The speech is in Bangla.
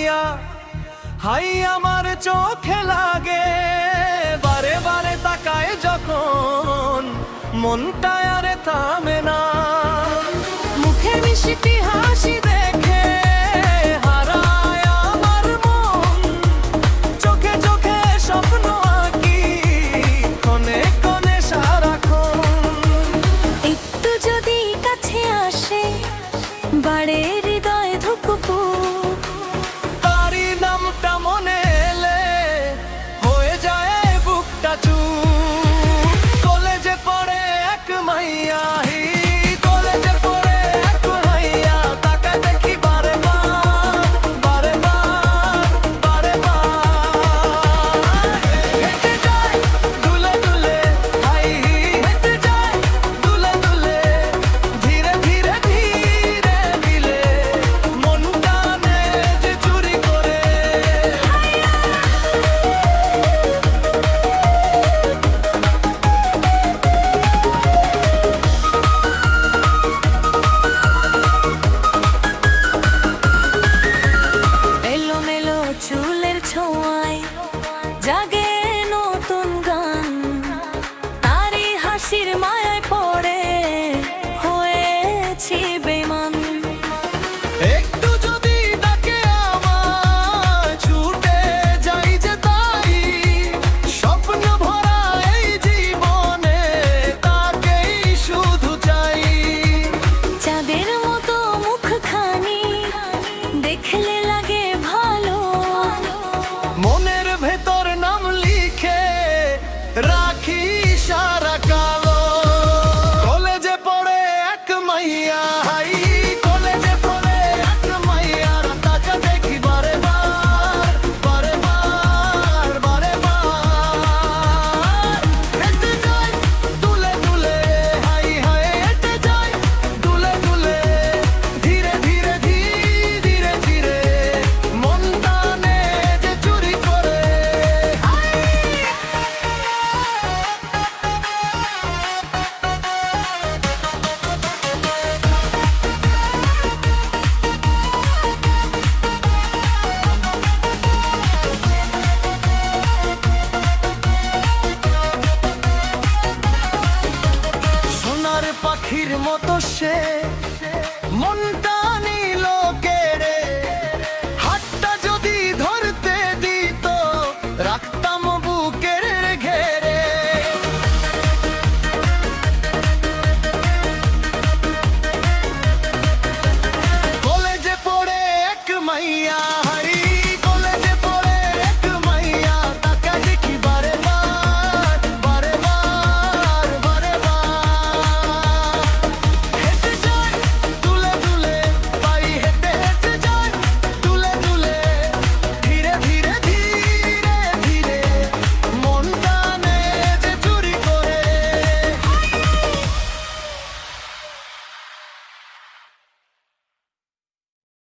মাইয়া হাই আমার চোখে লাগে, বারে বারে তাকায় যখন মনটা আরে থামে না। মুখে মিষ্টি হাসি দেখে হারায় আমার মন, চোখে চোখে স্বপ্ন আঁকি ক্ষণে ক্ষণে সারাক্ষণ। একটু যদি কাছে আসে বাড়ে হৃদয় ধুকপুক, তারি নামটা মনে এলে হয়ে যায় বুকটা চুপ। কলেজে পড়ে এক মাইয়া কলেজে পড়ে এক মাইয়া, তাকে দেখি বারে বার বারে বার বারে বার। হেঁটে যায় দুলে দুলে হাই, হেঁটে যায় দুলে দুলে, ধীরে ধীরে ধীরে ধীরে মন টানে যে চুরি করে। এলোমেলো চুলের ছোঁয়ায় জাগে নতুন গান, তারই হাসির মায়ায় পড়ে হয়েছি বেমান। একটু যদি ডাকে আমায় ছুটে যাই যে তাই, স্বপ্ন ভরা এই জীবনে তাকেই শুধু চাই। চাঁদের মতো মুখখানি দেখলে লাগে ভালো, মনের ভেতর নাম লিখে রাখি সারা কালো। কলেজে পড়ে এক মাইয়া হাই, কলেজে পড়ে এক মাইয়া, তাকে দেখি বারে বার বারে বার বারে বার। হেঁটে যায় দুলে দুলে হাই হাই, হেঁটে যায় দুলে দুলে, ধীরে ধীরে ধীরে ধীরে মন টানে যে চুরি করে। সোনার পাখির মতো সে মনটা নিল কেড়ে, হাতটা যদি ধরতে দিত রাখতাম বুকের ঘেরে। কলেজে পড়ে এক মাইয়া